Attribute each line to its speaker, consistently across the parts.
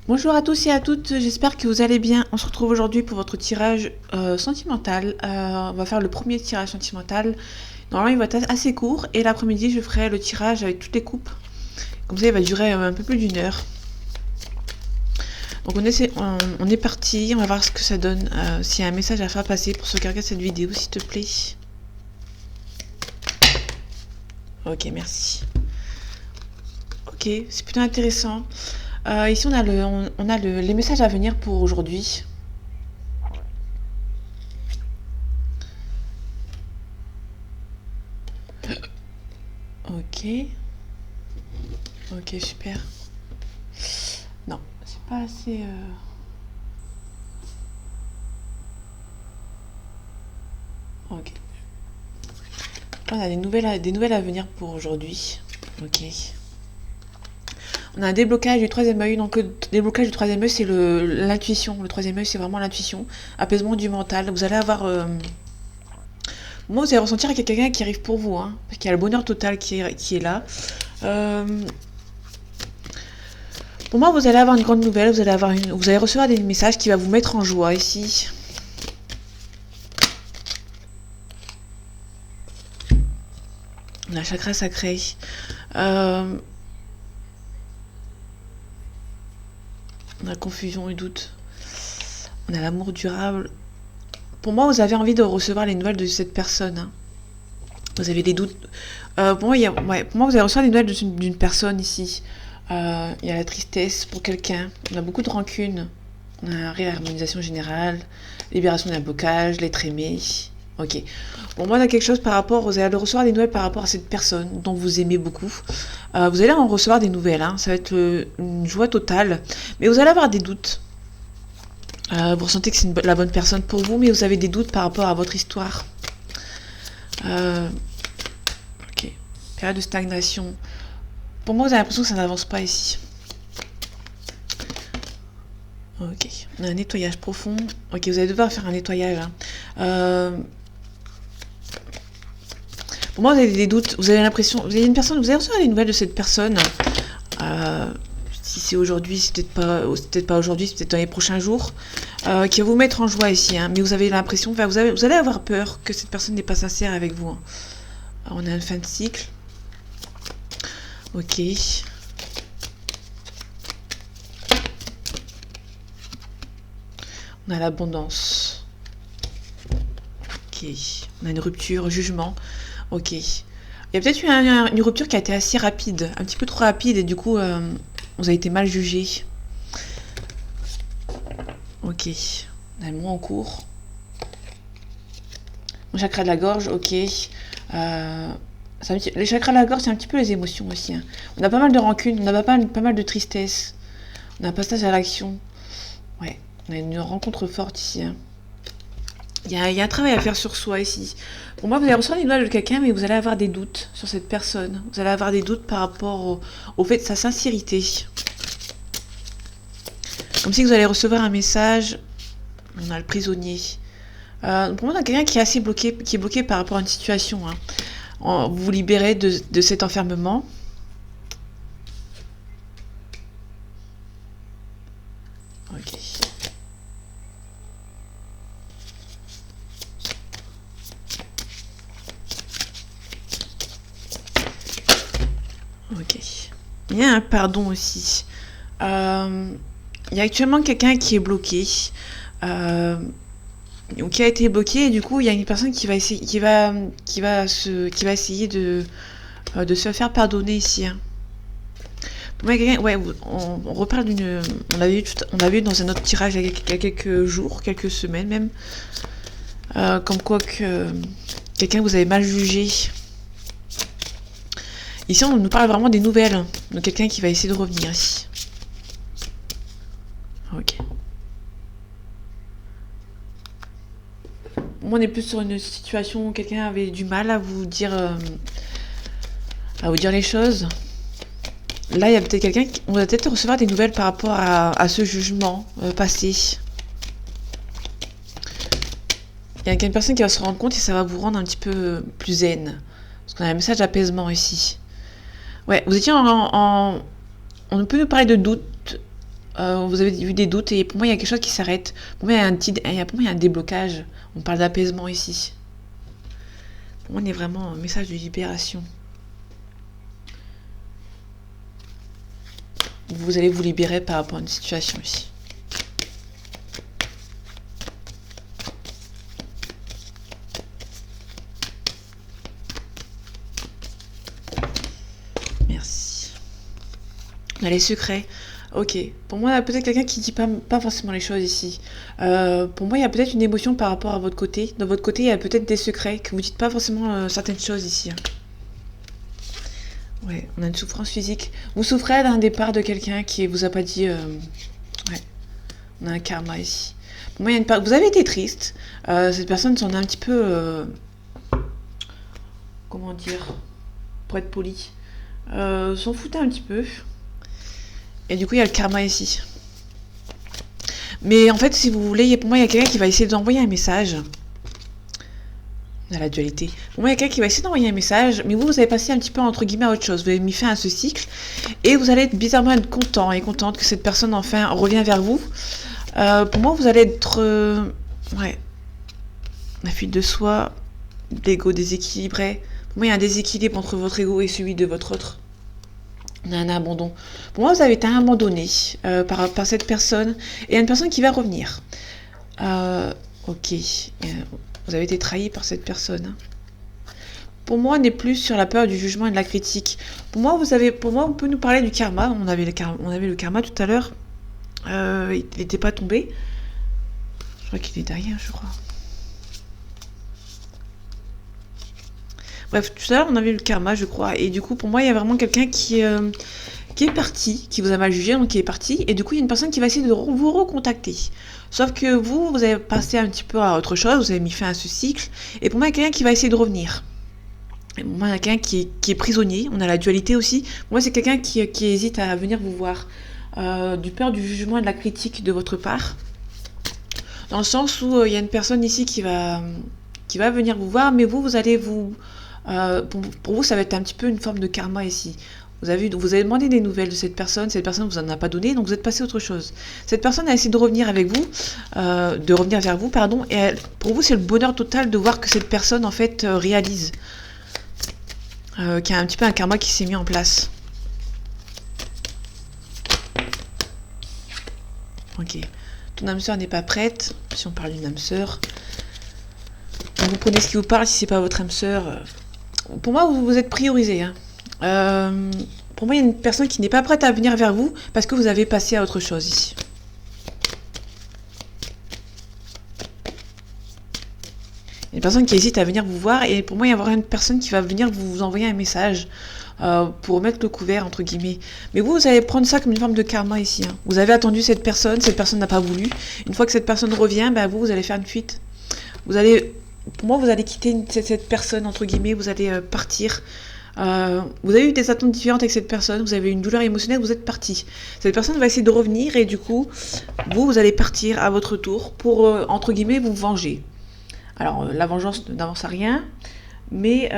Speaker 1: Bonjour à tous et à toutes, j'espère que vous allez bien. On se retrouve aujourd'hui pour votre tirage sentimental. On va faire le premier tirage sentimental. Normalement, il va être assez court et l'après-midi, je ferai le tirage avec toutes les coupes. Comme ça, il va durer un peu plus d'une heure. Donc on est parti, on va voir ce que ça donne. S'il y a un message à faire passer pour ceux qui regardent cette vidéo, s'il te plaît. Ok, merci. Ok, c'est plutôt intéressant. Ici, on a les messages à venir pour aujourd'hui. Ok. Ok, super. Non, c'est pas assez... Ok. On a des nouvelles à venir pour aujourd'hui. Ok. On a un déblocage du troisième œil. Donc, le déblocage du troisième œil, c'est l'intuition. Le troisième œil, c'est vraiment l'intuition. Apaisement du mental. Vous allez avoir... Moi, vous allez ressentir qu'il y a quelqu'un qui arrive pour vous. Hein, qu'il y a le bonheur total qui est là. Pour moi, vous allez avoir une grande nouvelle. Vous allez recevoir des messages qui vont vous mettre en joie ici. On a chakra sacré. On a confusion et doute. On a l'amour durable. Pour moi, vous avez envie de recevoir les nouvelles de cette personne. Hein. Vous avez des doutes. Pour moi, vous allez recevoir les nouvelles d'une personne ici. Il y a la tristesse pour quelqu'un. On a beaucoup de rancune. On a une réharmonisation générale. Libération d'un blocage. L'être aimé. Ok. Pour moi, on a quelque chose par rapport... Vous allez recevoir des nouvelles par rapport à cette personne dont vous aimez beaucoup. Vous allez en recevoir des nouvelles. Hein. Ça va être une joie totale. Mais vous allez avoir des doutes. Vous ressentez que c'est la bonne personne pour vous, mais vous avez des doutes par rapport à votre histoire. Ok. Période de stagnation. Pour moi, vous avez l'impression que ça n'avance pas ici. Ok. On a un nettoyage profond. Ok, vous allez devoir faire un nettoyage. Hein. Pour moi, vous avez des doutes. Vous avez l'impression... Vous avez une personne... Vous allez recevoir des nouvelles de cette personne. Si c'est aujourd'hui, c'est peut-être pas aujourd'hui, c'est peut-être dans les prochains jours, qui va vous mettre en joie ici. Hein, mais vous avez l'impression, vous allez avoir peur que cette personne n'est pas sincère avec vous. Hein. Alors, on a une fin de cycle. Ok. On a l'abondance. Ok. On a une rupture, jugement. Ok. Il y a peut-être eu une rupture qui a été assez rapide, un petit peu trop rapide, et du coup, vous avez été mal jugé. Ok. On a le mois en cours. Mon chakra de la gorge, ok. Les chakras de la gorge, c'est un petit peu les émotions aussi. Hein. On a pas mal de rancune, on a pas mal de tristesse. On a un passage à l'action. Ouais, on a une rencontre forte ici. Hein. Il y a un travail à faire sur soi ici. Pour moi, vous allez recevoir une nouvelle de quelqu'un, mais vous allez avoir des doutes sur cette personne. Vous allez avoir des doutes par rapport au fait de sa sincérité. Comme si vous allez recevoir un message. On a le prisonnier. Pour moi, on a quelqu'un qui est assez bloqué, qui est bloqué par rapport à une situation. Hein. Vous vous libérez de cet enfermement. Ok. Ok. Il y a un pardon aussi. Il y a actuellement quelqu'un qui est bloqué. Qui a été bloqué et du coup il y a une personne qui va essayer de se faire pardonner ici. Hein. Ouais, on reparle d'une... On avait eu dans un autre tirage il y a quelques jours, quelques semaines même, comme quoi que quelqu'un vous avait mal jugé. Ici, on nous parle vraiment des nouvelles, hein, de quelqu'un qui va essayer de revenir ici. Ok. Moi, on est plus sur une situation où quelqu'un avait du mal à vous dire les choses. Là, il y a peut-être quelqu'un on va peut-être recevoir des nouvelles par rapport à ce jugement passé. Il y a une personne qui va se rendre compte et ça va vous rendre un petit peu plus zen. Parce qu'on a un message d'apaisement ici. Ouais, vous étiez on peut nous parler de doute vous avez eu des doutes et pour moi il y a quelque chose qui s'arrête. Pour moi il y a pour moi il y a un déblocage. On parle d'apaisement ici. Pour moi on est vraiment un message de libération. Vous allez vous libérer par rapport à une situation ici. Merci. On a les secrets. Ok. Pour moi, il y a peut-être quelqu'un qui dit pas forcément les choses ici. Pour moi, il y a peut-être une émotion par rapport à votre côté. De votre côté, il y a peut-être des secrets que vous dites pas forcément certaines choses ici. Ouais, on a une souffrance physique. Vous souffrez d'un départ de quelqu'un qui vous a pas dit. Ouais, on a un karma ici. Pour moi, il y a vous avez été triste. Cette personne s'en est un petit peu. Comment dire, pour être poli. S'en foutait un petit peu. Et du coup, il y a le karma ici. Mais en fait, si vous voulez, pour moi, il y a quelqu'un qui va essayer d'envoyer un message. On a la dualité. Pour moi, il y a quelqu'un qui va essayer d'envoyer un message, mais vous avez passé un petit peu entre guillemets à autre chose. Vous avez mis fin à ce cycle, et vous allez être bizarrement être content et contente que cette personne enfin revient vers vous. Pour moi, vous allez être... ouais. La fuite de soi, l'ego déséquilibré. Pour moi, il y a un déséquilibre entre votre ego et celui de votre autre. On a un abandon. Pour moi, vous avez été abandonné par cette personne. Et il y a une personne qui va revenir. Ok. Vous avez été trahi par cette personne. Pour moi, on n'est plus sur la peur du jugement et de la critique. Pour moi, on peut nous parler du karma. On avait le karma tout à l'heure. Il n'était pas tombé. Je crois qu'il est derrière, je crois. Bref, tout à l'heure, on avait le karma, je crois. Et du coup, pour moi, il y a vraiment quelqu'un qui est parti, qui vous a mal jugé, donc qui est parti. Et du coup, il y a une personne qui va essayer de vous recontacter. Sauf que vous avez passé un petit peu à autre chose, vous avez mis fin à ce cycle. Et pour moi, il y a quelqu'un qui va essayer de revenir. Et pour moi, il y a quelqu'un qui est prisonnier. On a la dualité aussi. Pour moi, c'est quelqu'un qui hésite à venir vous voir. Du peur du jugement et de la critique de votre part. Dans le sens où il y a une personne ici qui va venir vous voir, mais vous allez vous... pour vous, ça va être un petit peu une forme de karma ici. Vous avez demandé des nouvelles de cette personne vous en a pas donné, donc vous êtes passé à autre chose. Cette personne a essayé de revenir avec vous, de revenir vers vous, pardon, et pour vous, c'est le bonheur total de voir que cette personne, en fait, réalise. Qu'il y a un petit peu un karma qui s'est mis en place. Ok. Ton âme sœur n'est pas prête, si on parle d'une âme sœur. Donc vous prenez ce qui vous parle, si c'est pas votre âme sœur. Pour moi, vous êtes priorisé. Hein. Pour moi, il y a une personne qui n'est pas prête à venir vers vous parce que vous avez passé à autre chose ici. Il y a une personne qui hésite à venir vous voir et pour moi, il y aura une personne qui va venir vous envoyer un message pour mettre le couvert, entre guillemets. Mais vous allez prendre ça comme une forme de karma ici. Hein. Vous avez attendu cette personne n'a pas voulu. Une fois que cette personne revient, vous allez faire une fuite. Pour moi, vous allez quitter cette personne, entre guillemets, vous allez partir. Vous avez eu des attentes différentes avec cette personne, vous avez eu une douleur émotionnelle, vous êtes parti. Cette personne va essayer de revenir et du coup, vous allez partir à votre tour pour, entre guillemets, vous venger. Alors, la vengeance n'avance à rien, mais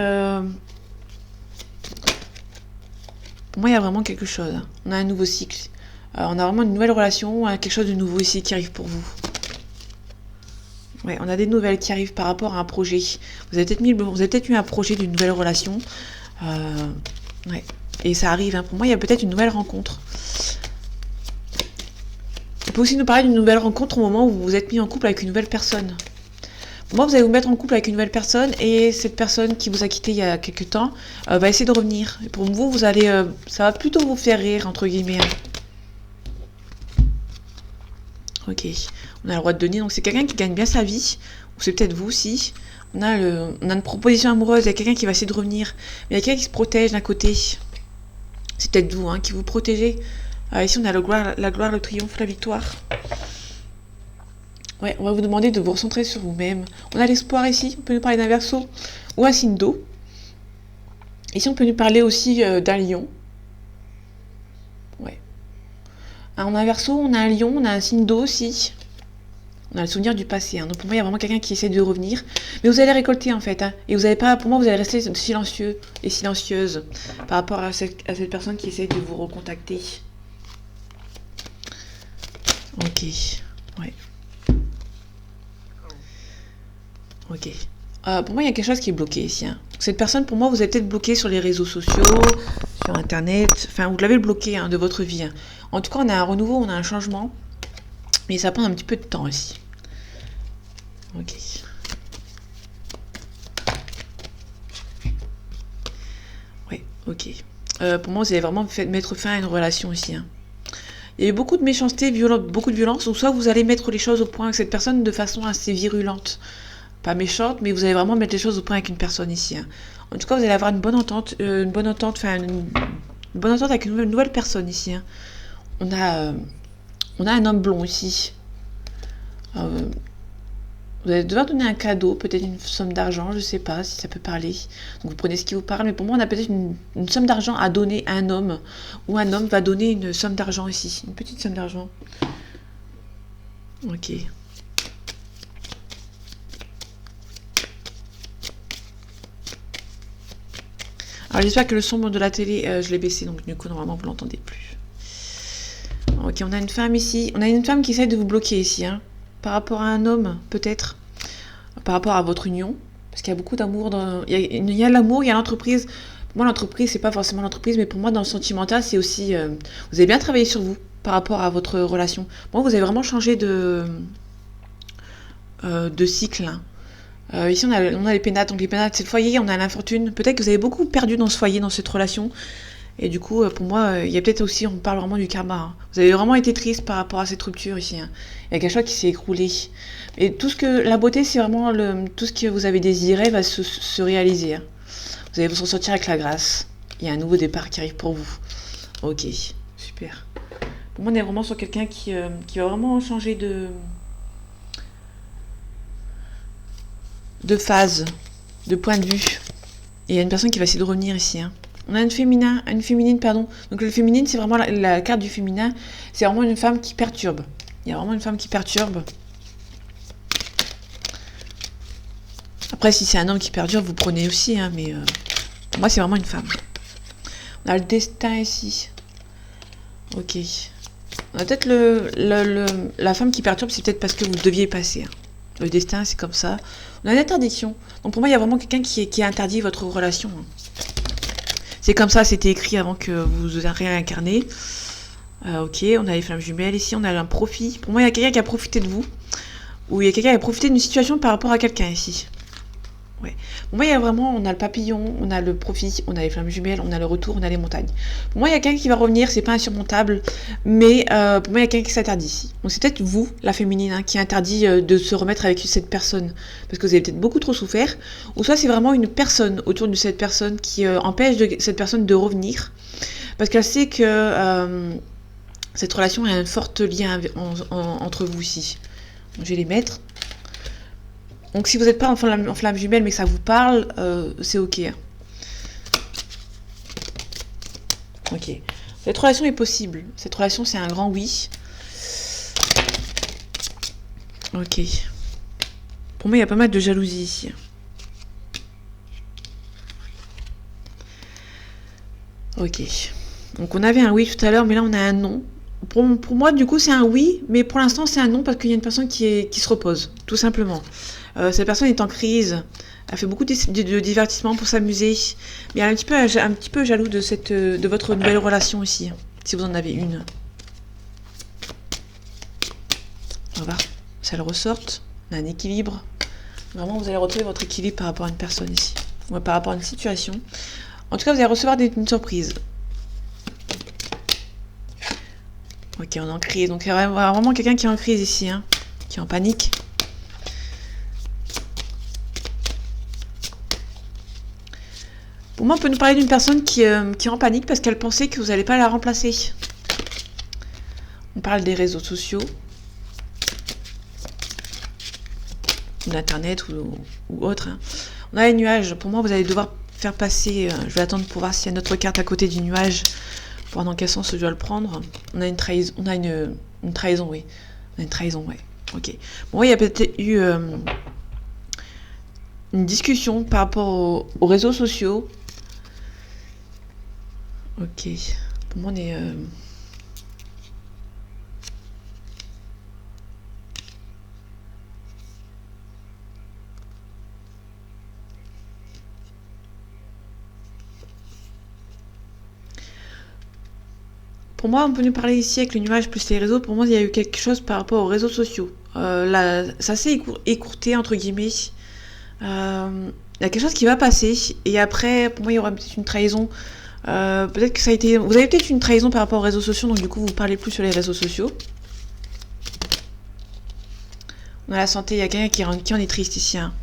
Speaker 1: pour moi, il y a vraiment quelque chose. Hein. On a un nouveau cycle. On a vraiment une nouvelle relation, quelque chose de nouveau ici qui arrive pour vous. Ouais, on a des nouvelles qui arrivent par rapport à un projet. Vous avez peut-être eu un projet d'une nouvelle relation. Ouais. Et ça arrive. Hein. Pour moi, il y a peut-être une nouvelle rencontre. On peut aussi nous parler d'une nouvelle rencontre au moment où vous vous êtes mis en couple avec une nouvelle personne. Pour moi, vous allez vous mettre en couple avec une nouvelle personne et cette personne qui vous a quitté il y a quelques temps va essayer de revenir. Et pour vous, ça va plutôt vous faire rire, entre guillemets. Ok. On a le roi de denier, donc c'est quelqu'un qui gagne bien sa vie. Ou c'est peut-être vous aussi. On a une proposition amoureuse, il y a quelqu'un qui va essayer de revenir. Mais il y a quelqu'un qui se protège d'un côté. C'est peut-être vous, hein, qui vous protégez. Ici, on a la gloire, le triomphe, la victoire. Ouais, on va vous demander de vous recentrer sur vous-même. On a l'espoir ici, on peut nous parler d'un Verseau ou un signe d'eau. Ici, on peut nous parler aussi d'un lion. Ouais. Alors, on a un Verseau, on a un lion, on a un signe d'eau aussi. On a le souvenir du passé. Hein. Donc pour moi, il y a vraiment quelqu'un qui essaie de revenir. Mais vous allez récolter en fait. Hein. Et vous allez pas, pour moi, vous allez rester silencieux et silencieuse par rapport à cette personne qui essaie de vous recontacter. Ok. Ouais. Ok. Pour moi, il y a quelque chose qui est bloqué ici, hein. Cette personne, pour moi, vous avez peut-être bloqué sur les réseaux sociaux, sur Internet. Enfin, vous l'avez bloqué, hein, de votre vie, hein. En tout cas, on a un renouveau, on a un changement. Mais ça prend un petit peu de temps aussi. Ok. Ouais, ok. Pour moi, vous allez vraiment mettre fin à une relation ici, hein. Il y a eu beaucoup de méchanceté, beaucoup de violence, ou soit vous allez mettre les choses au point avec cette personne de façon assez virulente. Pas méchante, mais vous allez vraiment mettre les choses au point avec une personne ici, hein. En tout cas, vous allez avoir une bonne entente avec une nouvelle personne ici, hein. On a, euh, on a un homme blond ici. Euh, Vous allez devoir donner un cadeau, peut-être une somme d'argent, je sais pas si ça peut parler. Donc vous prenez ce qui vous parle, mais pour moi on a peut-être une somme d'argent à donner à un homme, ou un homme va donner une somme d'argent ici, une petite somme d'argent. Ok. Alors j'espère que le son de la télé, je l'ai baissé, donc du coup normalement vous l'entendez plus. Ok, on a une femme ici, on a une femme qui essaie de vous bloquer ici, hein. Par rapport à un homme, peut-être. Par rapport à votre union, parce qu'il y a beaucoup d'amour dans... Il y a l'amour, il y a l'entreprise. Pour moi, l'entreprise, c'est pas forcément l'entreprise, mais pour moi, dans le sentimental, c'est aussi... vous avez bien travaillé sur vous par rapport à votre relation. Moi, vous avez vraiment changé de cycle, hein. Ici, on a les pénates. Donc, les pénates, c'est le foyer, on a l'infortune. Peut-être que vous avez beaucoup perdu dans ce foyer, dans cette relation. Et du coup, pour moi, il y a peut-être aussi, on parle vraiment du karma, hein. Vous avez vraiment été triste par rapport à cette rupture ici, hein. Il y a quelque chose qui s'est écroulé. Et tout ce que la beauté, c'est vraiment tout ce que vous avez désiré va se réaliser, hein. Vous allez vous en sortir avec la grâce. Il y a un nouveau départ qui arrive pour vous. Ok, super. Pour moi, on est vraiment sur quelqu'un qui va vraiment changer de phase, de point de vue. Et il y a une personne qui va essayer de revenir ici, hein. On a une féminine, pardon. Donc le féminine, c'est vraiment la carte du féminin. C'est vraiment une femme qui perturbe. Il y a vraiment une femme qui perturbe. Après, si c'est un homme qui perturbe, vous prenez aussi, hein, mais pour moi, c'est vraiment une femme. On a le destin ici. Ok. On a peut-être la femme qui perturbe, c'est peut-être parce que vous deviez passer, hein. Le destin, c'est comme ça. On a une interdiction. Donc pour moi, il y a vraiment quelqu'un qui a interdit votre relation, hein. C'est comme ça, c'était écrit avant que vous réincarnez. Ok, on a les flammes jumelles ici, on a un profit. Pour moi, il y a quelqu'un qui a profité de vous. Ou il y a quelqu'un qui a profité d'une situation par rapport à quelqu'un ici. Ouais. Pour moi, il y a vraiment, on a le papillon, on a le profit, on a les flammes jumelles, on a le retour, on a les montagnes. Pour moi, il y a quelqu'un qui va revenir, c'est pas insurmontable, mais pour moi, il y a quelqu'un qui s'interdit ici. Donc c'est peut-être vous, la féminine, hein, qui interdit de se remettre avec cette personne, parce que vous avez peut-être beaucoup trop souffert, ou soit c'est vraiment une personne autour de cette personne qui empêche cette personne de revenir, parce qu'elle sait que cette relation a un fort lien entre vous ici. Donc, je vais les mettre. Donc si vous n'êtes pas en flamme jumelle mais que ça vous parle, c'est ok. Ok. Cette relation est possible. Cette relation, c'est un grand oui. Ok. Pour moi, il y a pas mal de jalousie ici. Ok. Donc on avait un oui tout à l'heure, mais là on a un non. Pour moi, du coup, c'est un oui, mais pour l'instant, c'est un non parce qu'il y a une personne qui se repose, tout simplement. Cette personne est en crise, elle fait beaucoup de divertissement pour s'amuser, mais elle est un petit peu jaloux de votre nouvelle relation ici, si vous en avez une. Voilà, ça le ressorte, on a un équilibre. Vraiment, vous allez retrouver votre équilibre par rapport à une personne ici, ou par rapport à une situation. En tout cas, vous allez recevoir une surprise. Ok, on est en crise. Donc il y a vraiment quelqu'un qui est en crise ici, hein, qui est en panique. Pour moi, on peut nous parler d'une personne qui est en panique parce qu'elle pensait que vous n'allez pas la remplacer. On parle des réseaux sociaux, d'internet ou autre, hein. On a les nuages. Pour moi, vous allez devoir faire passer... je vais attendre pour voir s'il y a une autre carte à côté du nuage. Pour voir dans quel sens je dois le prendre. On a une trahison. On a une trahison, oui. On a une trahison, ouais. Ok. Bon, il y a peut-être eu une discussion par rapport aux réseaux sociaux. Ok. Pour moi, on est... Pour moi, on peut nous parler ici avec le nuage plus les réseaux. Pour moi, il y a eu quelque chose par rapport aux réseaux sociaux. Là, ça s'est écourté, entre guillemets. Il y a quelque chose qui va passer. Et après, pour moi, il y aura peut-être une trahison. Peut-être que ça a été... Vous avez peut-être une trahison par rapport aux réseaux sociaux, donc du coup, vous parlez plus sur les réseaux sociaux. On a la santé, il y a quelqu'un qui en est triste ici. Hein.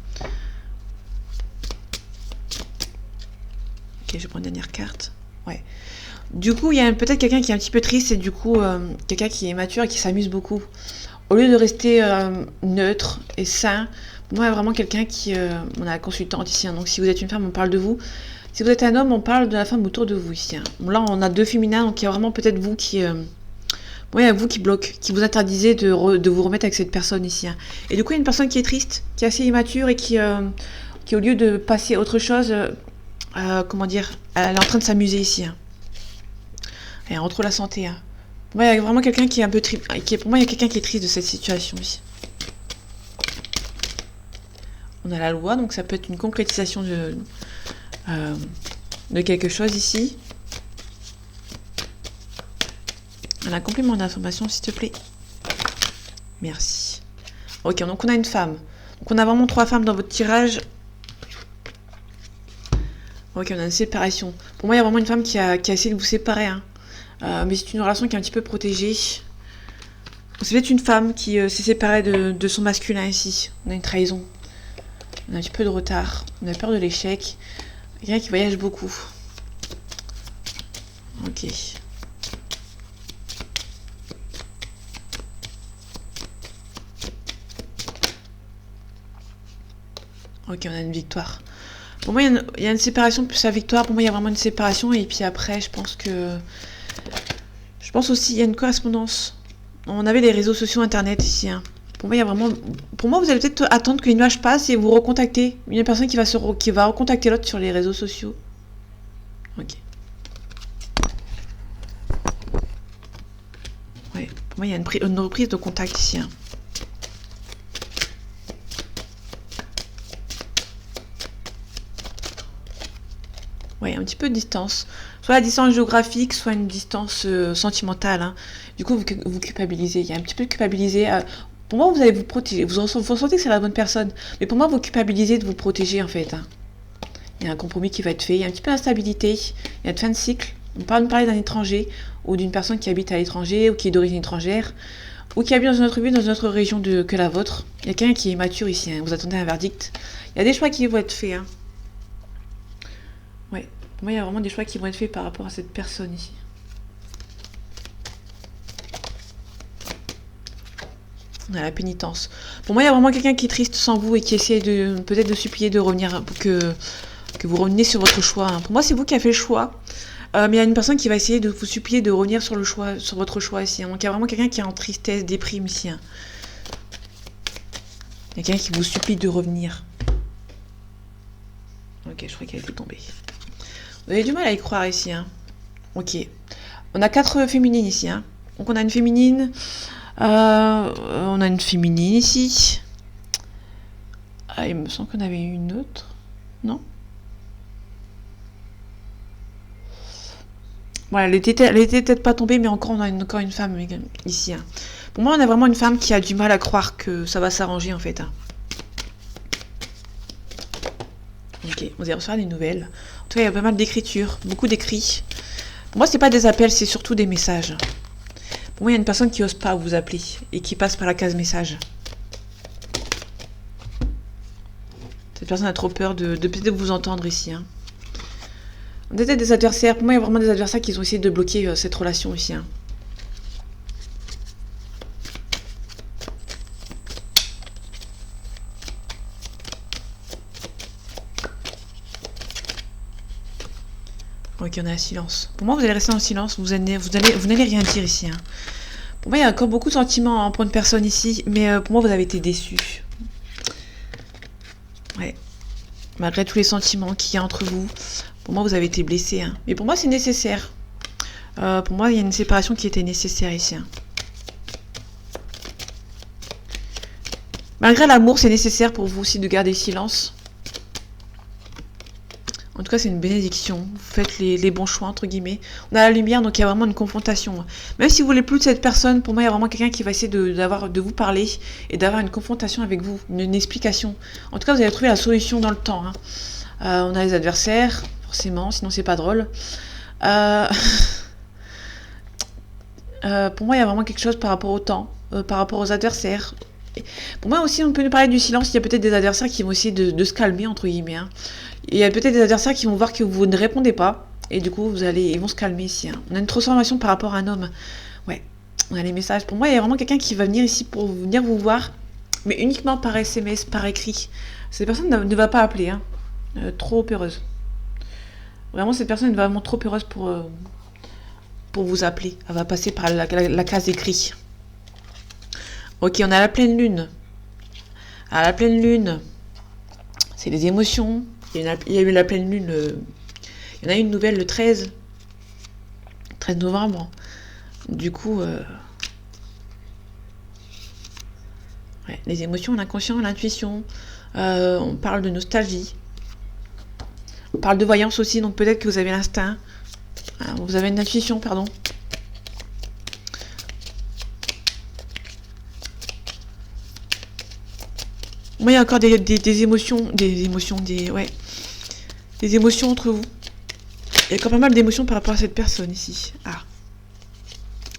Speaker 1: Ok, je vais prendre une dernière carte. Ouais. Du coup, il y a peut-être quelqu'un qui est un petit peu triste et du coup, quelqu'un qui est mature et qui s'amuse beaucoup. Au lieu de rester neutre et sain, pour moi, il y a vraiment quelqu'un qui... on a la consultante ici, hein, donc si vous êtes une femme, on parle de vous. Si vous êtes un homme, on parle de la femme autour de vous ici. Hein. Bon, là, on a deux féminins, donc il y a vraiment peut-être vous qui... il y a vous qui bloque, qui vous interdisez de vous remettre avec cette personne ici. Hein. Et du coup, il y a une personne qui est triste, qui est assez immature et qui au lieu de passer à autre chose, comment dire, elle est en train de s'amuser ici. Hein. Et entre la santé. Hein. Pour moi, il y a vraiment quelqu'un qui est un peu triste. Pour moi, il y a quelqu'un qui est triste de cette situation ici. On a la loi, donc ça peut être une concrétisation de quelque chose ici. Un complément d'information, s'il te plaît. Merci. Ok, donc on a une femme. Donc on a vraiment 3 femmes dans votre tirage. Ok, on a une séparation. Pour moi, il y a vraiment une femme qui a essayé de vous séparer. Hein. Mais c'est une relation qui est un petit peu protégée. C'est peut-être une femme qui s'est séparée de son masculin ici. On a une trahison. On a un petit peu de retard. On a peur de l'échec. Quelqu'un qui voyage beaucoup. Ok. Ok, on a une victoire. Pour moi, il y a une séparation plus la victoire. Pour moi, il y a vraiment une séparation. Et puis après, je pense aussi qu'il y a une correspondance. On avait les réseaux sociaux internet ici. Hein. Pour moi, il y a vraiment... Pour moi, vous allez peut-être attendre que les nuages passent et vous recontacter. Une personne qui va recontacter l'autre sur les réseaux sociaux. Ok. Ouais. Pour moi, il y a une reprise de contact ici. Hein. Ouais, un petit peu de distance. Soit la distance géographique, soit une distance sentimentale. Hein. Du coup, vous culpabilisez. Il y a un petit peu de culpabiliser. Pour moi, vous allez vous protéger. Vous ressentez que c'est la bonne personne. Mais pour moi, vous culpabilisez de vous protéger, en fait. Hein. Il y a un compromis qui va être fait. Il y a un petit peu d'instabilité. Il y a une fin de cycle. On peut nous parler d'un étranger ou d'une personne qui habite à l'étranger ou qui est d'origine étrangère ou qui habite dans une autre ville, dans une autre région que la vôtre. Il y a quelqu'un qui est mature ici. Hein. Vous attendez un verdict. Il y a des choix qui vont être faits. Hein. Ouais. Pour moi, il y a vraiment des choix qui vont être faits par rapport à cette personne ici. On a la pénitence. Pour moi, il y a vraiment quelqu'un qui est triste sans vous et qui essaie peut-être de supplier de revenir pour que vous reveniez sur votre choix. Hein. Pour moi, c'est vous qui avez fait le choix. Mais il y a une personne qui va essayer de vous supplier de revenir sur votre choix ici. Hein. Donc, il y a vraiment quelqu'un qui est en tristesse, déprime ici. Hein. Il y a quelqu'un qui vous supplie de revenir. Ok, je crois qu'elle était tombée. Vous avez du mal à y croire ici. Hein. Ok. On a 4 féminines ici. Hein. Donc, on a une féminine. On a une féminine ici. Ah, il me semble qu'on avait une autre. Non? Voilà, elle était peut-être pas tombée, mais encore on a encore une femme ici. Hein. Pour moi, on a vraiment une femme qui a du mal à croire que ça va s'arranger en fait. Hein. Ok, vous allez recevoir des nouvelles. En tout cas, il y a pas mal d'écriture, beaucoup d'écrits. Pour moi, c'est pas des appels, c'est surtout des messages. Pour moi, il y a une personne qui n'ose pas vous appeler et qui passe par la case message. Cette personne a trop peur de peut-être vous entendre ici. Hein. On a peut-être des adversaires. Pour moi, il y a vraiment des adversaires qui ont essayé de bloquer cette relation ici. Hein. Ok, on a un silence. Pour moi, vous allez rester en silence. Vous n'allez rien dire ici. Hein. Pour moi, il y a encore beaucoup de sentiments hein, pour une personne ici. Mais pour moi, vous avez été déçus. Ouais. Malgré tous les sentiments qu'il y a entre vous. Pour moi, vous avez été blessé. Hein. Mais pour moi, c'est nécessaire. Pour moi, il y a une séparation qui était nécessaire ici. Hein. Malgré l'amour, c'est nécessaire pour vous aussi de garder silence. En tout cas, c'est une bénédiction. Vous faites les bons choix, entre guillemets. On a la lumière, donc il y a vraiment une confrontation. Même si vous voulez plus de cette personne, pour moi, il y a vraiment quelqu'un qui va essayer de vous parler et d'avoir une confrontation avec vous, une explication. En tout cas, vous allez trouver la solution dans le temps. Hein. On a les adversaires, forcément, sinon c'est pas drôle. Pour moi, il y a vraiment quelque chose par rapport au temps, par rapport aux adversaires. Pour moi aussi, on peut nous parler du silence. Il y a peut-être des adversaires qui vont essayer de se calmer, entre guillemets. Hein. Il y a peut-être des adversaires qui vont voir que vous ne répondez pas. Et du coup, ils vont se calmer ici. Hein. On a une transformation par rapport à un homme. Ouais, on a les messages. Pour moi, il y a vraiment quelqu'un qui va venir ici pour venir vous voir. Mais uniquement par SMS, par écrit. Cette personne ne va pas appeler. Hein. Trop heureuse. Vraiment, cette personne est vraiment trop heureuse pour vous appeler. Elle va passer par la case écrit. Ok, on a la pleine lune. À la pleine lune, c'est les émotions. Il y a eu la pleine lune. Il y en a eu une nouvelle le 13 novembre. Du coup, ouais, les émotions, l'inconscient, l'intuition. On parle de nostalgie. On parle de voyance aussi, donc peut-être que vous avez l'instinct. Vous avez une intuition, pardon. Moi, il y a encore des émotions, ouais, des émotions entre vous. Il y a encore pas mal d'émotions par rapport à cette personne ici. Ah.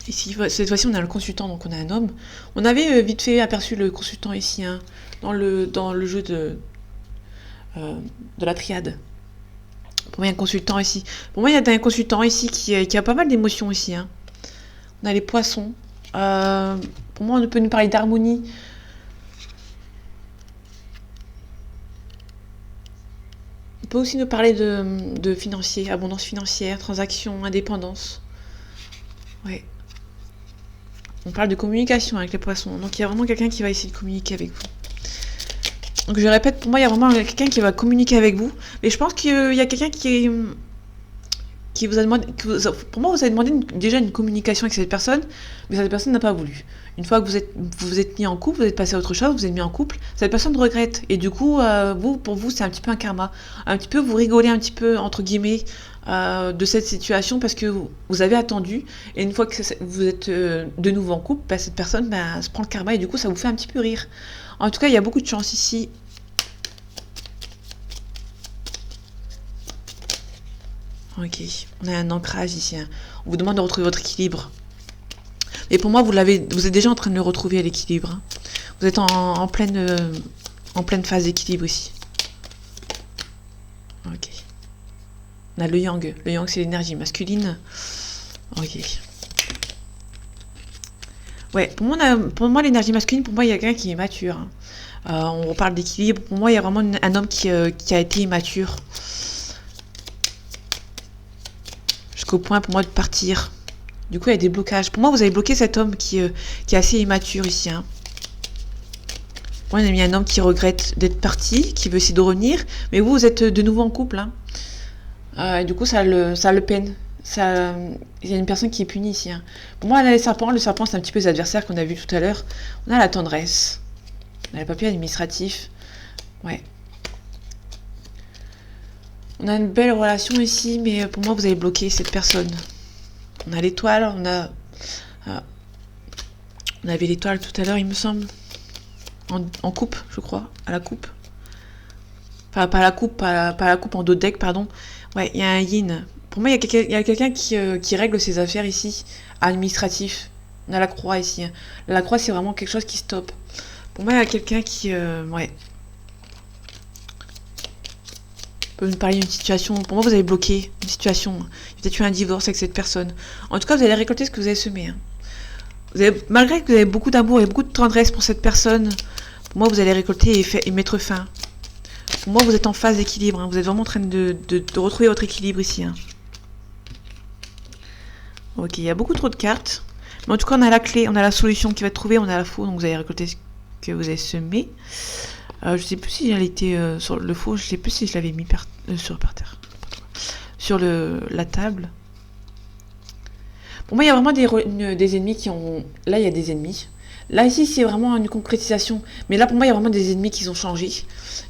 Speaker 1: Ici, cette fois-ci, on a le consultant, donc on a un homme. On avait vite fait aperçu le consultant ici, hein, dans le jeu de la triade. Pour moi, il y a un consultant ici. Pour moi, il y a un consultant ici qui a pas mal d'émotions ici. Hein. On a les poissons. Pour moi, on peut nous parler d'harmonie. On peut aussi nous parler de financier, abondance financière, transactions, indépendance. Ouais. On parle de communication avec les poissons. Donc il y a vraiment quelqu'un qui va essayer de communiquer avec vous. Donc je répète, pour moi, il y a vraiment quelqu'un qui va communiquer avec vous. Mais je pense qu'il y a quelqu'un qui vous a demandé... Pour moi, vous avez demandé déjà une communication avec cette personne, mais cette personne n'a pas voulu. Une fois que vous êtes mis en couple, vous êtes passé à autre chose, vous êtes mis en couple, cette personne regrette. Et du coup, pour vous, c'est un petit peu un karma. Un petit peu, vous rigolez un petit peu, entre guillemets, de cette situation parce que vous avez attendu. Et une fois que vous êtes de nouveau en couple, cette personne se prend le karma et du coup, ça vous fait un petit peu rire. En tout cas, il y a beaucoup de chance ici. Ok, on a un ancrage ici. Hein. On vous demande de retrouver votre équilibre. Et pour moi, vous êtes déjà en train de le retrouver à l'équilibre. Hein. Vous êtes en pleine phase d'équilibre ici. Ok. On a le yang. Le yang, c'est l'énergie masculine. Ok. Ouais, pour moi l'énergie masculine, pour moi, il y a quelqu'un qui est mature. Hein. On reparle d'équilibre. Pour moi, il y a vraiment un homme qui a été immature. Jusqu'au point, pour moi, de partir. Du coup, il y a des blocages. Pour moi, vous avez bloqué cet homme qui est assez immature ici. Hein. Moi, on a mis un homme qui regrette d'être parti, qui veut essayer de revenir. Mais vous êtes de nouveau en couple. Hein. Et du coup, ça le peine. Il y a une personne qui est punie ici. Hein. Pour moi, on a les serpents. Le serpent, c'est un petit peu les adversaires qu'on a vu tout à l'heure. On a la tendresse. On a les papiers administratifs. Ouais. On a une belle relation ici, mais pour moi, vous avez bloqué cette personne. On a l'étoile, on avait l'étoile tout à l'heure, il me semble. En coupe, je crois, à la coupe. Enfin, pas à la coupe, pas à la coupe, en dodeck, pardon. Ouais, il y a un yin. Pour moi, il y a quelqu'un qui règle ses affaires ici, administratif. On a la croix ici. Hein. La croix, c'est vraiment quelque chose qui stoppe. Pour moi, il y a quelqu'un qui... ouais. Peut me parler d'une situation. Pour moi, vous avez bloqué une situation. Il y a peut-être eu un divorce avec cette personne. En tout cas, vous allez récolter ce que vous avez semé. Hein. Malgré que vous avez beaucoup d'amour et beaucoup de tendresse pour cette personne, pour moi, vous allez récolter et mettre fin. Pour moi, vous êtes en phase d'équilibre. Hein. Vous êtes vraiment en train de retrouver votre équilibre ici. Hein. Ok, il y a beaucoup trop de cartes. Mais en tout cas, on a la clé, on a la solution qui va être trouvée, on a la faux, donc vous allez récolter ce que vous avez semé. Je sais plus si elle était sur le faux, je sais plus si je l'avais mis par terre. Sur la table. Pour moi, il y a vraiment des ennemis qui ont... Là, il y a des ennemis. Là, ici, c'est vraiment une concrétisation. Mais là, pour moi, il y a vraiment des ennemis qui ont changé,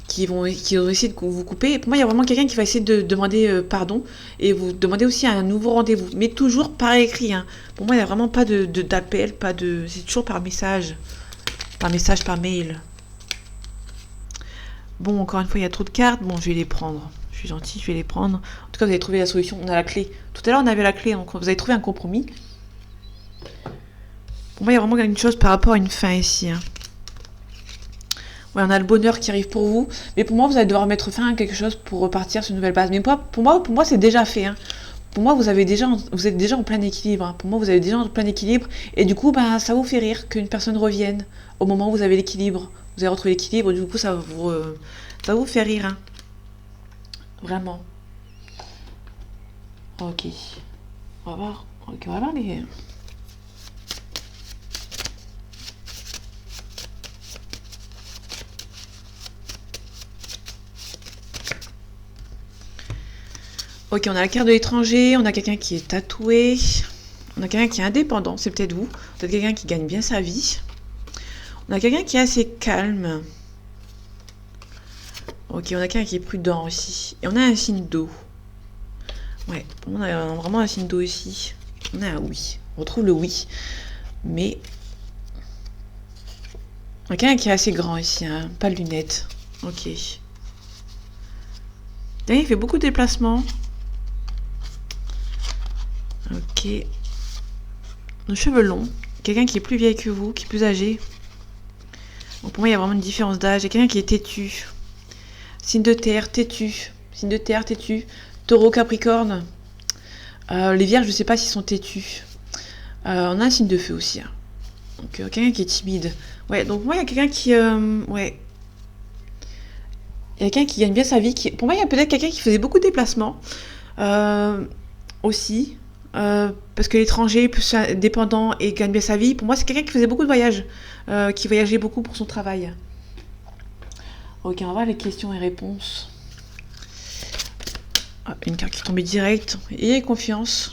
Speaker 1: qui ont essayé de vous couper. Et pour moi, il y a vraiment quelqu'un qui va essayer de demander pardon et vous demander aussi un nouveau rendez-vous. Mais toujours par écrit, hein. Pour moi, il n'y a vraiment pas d'appel, pas de... C'est toujours par message. Par message, par mail. Bon, encore une fois, il y a trop de cartes. Bon, je vais les prendre. Je suis gentille, je vais les prendre. En tout cas, vous avez trouvé la solution. On a la clé. Tout à l'heure, on avait la clé. Donc, vous avez trouvé un compromis. Pour moi, il y a vraiment une chose par rapport à une fin ici. Hein. Ouais, on a le bonheur qui arrive pour vous. Mais pour moi, vous allez devoir mettre fin à quelque chose pour repartir sur une nouvelle base. Mais pour moi c'est déjà fait. Hein. Pour moi, vous êtes déjà en plein équilibre. Hein. Pour moi, vous êtes déjà en plein équilibre. Et du coup, ben, ça vous fait rire qu'une personne revienne au moment où vous avez l'équilibre. Vous avez retrouvé l'équilibre. Du coup, ça vous fait rire. Hein. Vraiment. Ok. On va voir. Ok, on va voir les... Ok, on a la carte de l'étranger, on a quelqu'un qui est tatoué, on a quelqu'un qui est indépendant, c'est peut-être vous. Peut-être quelqu'un qui gagne bien sa vie. On a quelqu'un qui est assez calme. Ok, on a quelqu'un qui est prudent aussi. Et on a un signe d'eau. Ouais, on a vraiment un signe d'eau ici. On a un oui. On retrouve le oui. Mais... on a quelqu'un qui est assez grand ici, hein. Pas de lunettes. Ok. Il fait beaucoup de déplacements. Ok. Nos cheveux longs. Quelqu'un qui est plus vieille que vous, qui est plus âgé. Donc pour moi, il y a vraiment une différence d'âge. Il y a quelqu'un qui est têtu. Signe de terre, têtu. Signe de terre, têtu. Taureau, Capricorne. Les vierges, je ne sais pas s'ils sont têtus. On a un signe de feu aussi. Hein. Donc quelqu'un qui est timide. Ouais, donc moi, il y a quelqu'un qui... ouais. Il y a quelqu'un qui gagne bien sa vie. Pour moi, il y a peut-être quelqu'un qui faisait beaucoup de déplacements. Aussi. Parce que l'étranger plus dépendant et gagne bien sa vie. Pour moi, c'est quelqu'un qui faisait beaucoup de voyages. Qui voyageait beaucoup pour son travail. Ok, on va voir les questions et réponses. Ah, une carte qui est tombée direct. Et confiance.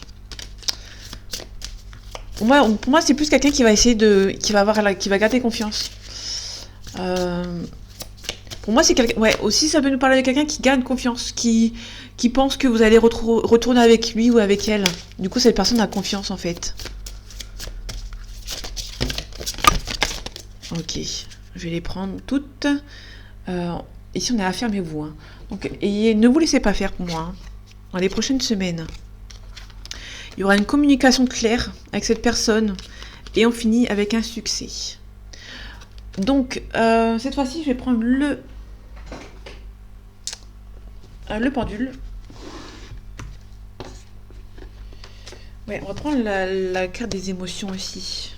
Speaker 1: Pour moi c'est plus quelqu'un qui va essayer de... qui va garder confiance. Pour moi, c'est quelqu'un... ouais, aussi, ça peut nous parler de quelqu'un qui garde confiance, qui pense que vous allez retourner avec lui ou avec elle. Du coup, cette personne a confiance, en fait. Ok, je vais les prendre toutes. Ici, on est à fermez-vous. Hein. Donc, ne vous laissez pas faire pour moi. Hein. Dans les prochaines semaines, il y aura une communication claire avec cette personne et on finit avec un succès. Donc, cette fois-ci, je vais prendre le pendule. Ouais, on va prendre la carte des émotions aussi.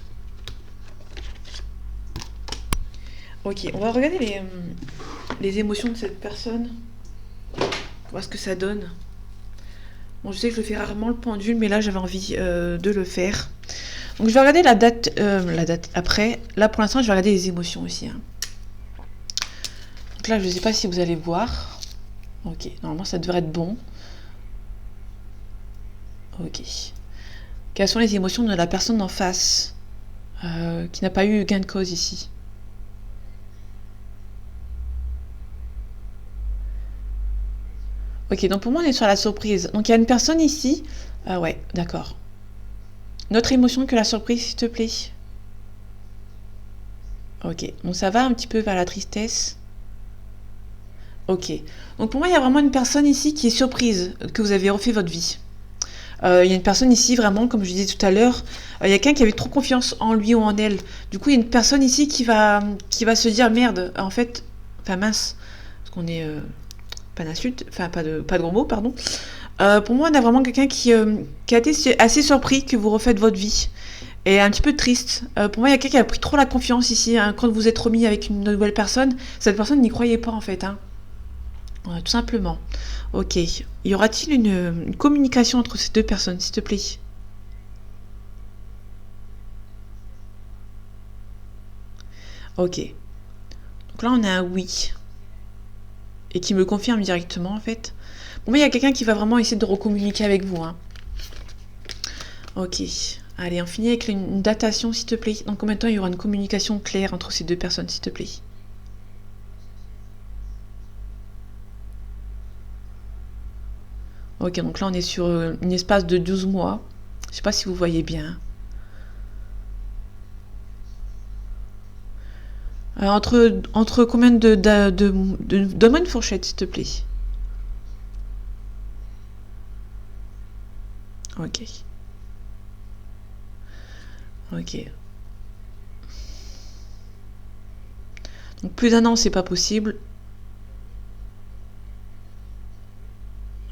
Speaker 1: Ok, on va regarder les émotions de cette personne. Voir ce que ça donne. Bon, je sais que je le fais rarement le pendule, mais là j'avais envie de le faire. Donc je vais regarder la date après. Là pour l'instant je vais regarder les émotions aussi. Hein. Donc là je ne sais pas si vous allez voir. Ok, normalement ça devrait être bon. Ok. Quelles sont les émotions de la personne en face qui n'a pas eu gain de cause ici? Ok, donc pour moi on est sur la surprise. Donc il y a une personne ici. Ouais, d'accord. Notre émotion que la surprise, s'il te plaît. Ok, donc ça va un petit peu vers la tristesse. Ok, donc pour moi il y a vraiment une personne ici qui est surprise que vous avez refait votre vie. Il y a une personne ici vraiment, comme je disais tout à l'heure, il y a quelqu'un qui avait trop confiance en lui ou en elle. Du coup il y a une personne ici qui va se dire merde, en fait, enfin mince, parce qu'on est... pas d'insulte, enfin pas de gros mots, pardon. Pour moi, on a vraiment quelqu'un qui a été assez surpris que vous refaites votre vie. Et un petit peu triste. Pour moi, il y a quelqu'un qui a pris trop la confiance ici. Hein. Quand vous êtes remis avec une nouvelle personne, cette personne n'y croyait pas en fait. Hein. Tout simplement. Ok. Y aura-t-il une communication entre ces deux personnes, s'il te plaît? Ok. Donc là, on a un oui. Et qui me confirme directement en fait. Bon, mais il y a quelqu'un qui va vraiment essayer de recommuniquer avec vous. Hein. Ok. Allez, on finit avec une datation, s'il te plaît. Dans combien de temps il y aura une communication claire entre ces deux personnes, s'il te plaît? Ok, donc là, on est sur une espace de 12 mois. Je sais pas si vous voyez bien. Entre combien donne-moi une fourchette, s'il te plaît. Ok. Ok. Donc plus d'un an, c'est pas possible.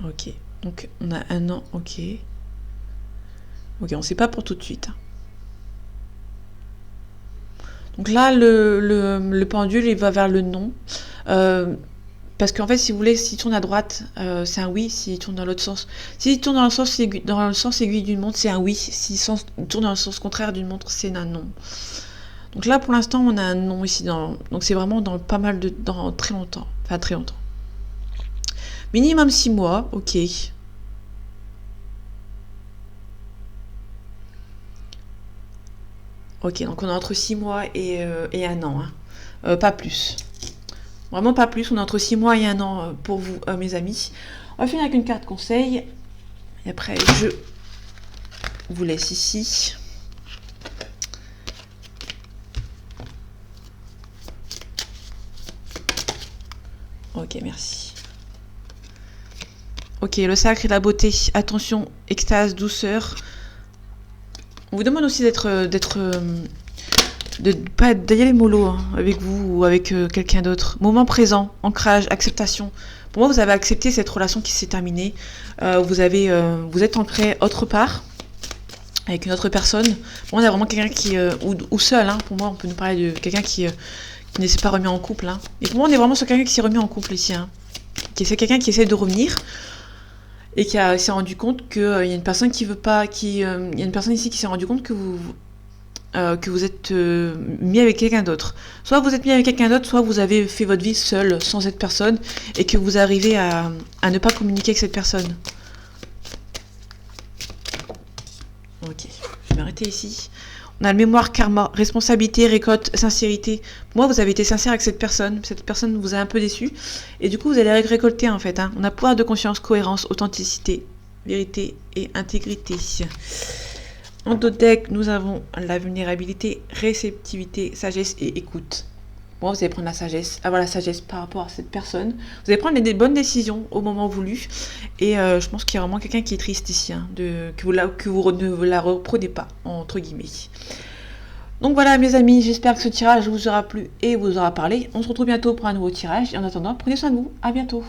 Speaker 1: Ok. Donc on a un an, ok. Ok, on sait pas pour tout de suite, hein. Donc là, le pendule, il va vers le non. Euh, Parce qu'en fait, si vous voulez, s'il tourne à droite, c'est un oui. S'il tourne dans l'autre sens, s'il tourne dans le sens aiguille d'une montre, c'est un oui. S'il tourne dans le sens contraire d'une montre, c'est un non. Donc là, pour l'instant, on a un non ici. Donc c'est vraiment dans pas mal de... dans très longtemps. Enfin, très longtemps. Minimum 6 mois, ok. Ok, donc on est entre 6 mois et un an, hein. Pas plus. Vraiment pas plus, on est entre 6 mois et un an pour vous, mes amis. On va finir avec une carte conseil. Et après, je vous laisse ici. Ok, merci. Ok, le sacre et la beauté. Attention, extase, douceur. On vous demande aussi de pas d'y aller mollo, hein, avec vous ou avec quelqu'un d'autre. Moment présent, ancrage, acceptation. Pour moi, vous avez accepté cette relation qui s'est terminée. Vous êtes ancré autre part avec une autre personne. Pour moi, on a vraiment quelqu'un qui ou seul, hein. Pour moi, on peut nous parler de quelqu'un qui ne s'est pas remis en couple, hein. Et pour moi, on est vraiment sur quelqu'un qui s'est remis en couple ici, hein. C'est quelqu'un qui essaie de revenir et s'est rendu compte qu'il y a une personne qui veut pas, il y a une personne ici qui s'est rendu compte que vous êtes mis avec quelqu'un d'autre. Soit vous êtes mis avec quelqu'un d'autre, soit vous avez fait votre vie seul, sans cette personne, et que vous arrivez à ne pas communiquer avec cette personne. Ok, je vais m'arrêter ici. On a le mémoire, karma, responsabilité, récolte, sincérité. Pour moi, vous avez été sincère avec cette personne. Cette personne vous a un peu déçu. Et du coup, vous allez récolter, en fait, hein. On a pouvoir de conscience, cohérence, authenticité, vérité et intégrité. En d'autres decks, nous avons la vulnérabilité, réceptivité, sagesse et écoute. Bon, vous allez prendre la sagesse, avoir la sagesse par rapport à cette personne. Vous allez prendre des bonnes décisions au moment voulu. Et je pense qu'il y a vraiment quelqu'un qui est triste ici, hein, que vous ne la reprenez pas, entre guillemets. Donc voilà, mes amis, j'espère que ce tirage vous aura plu et vous aura parlé. On se retrouve bientôt pour un nouveau tirage. Et en attendant, prenez soin de vous. À bientôt.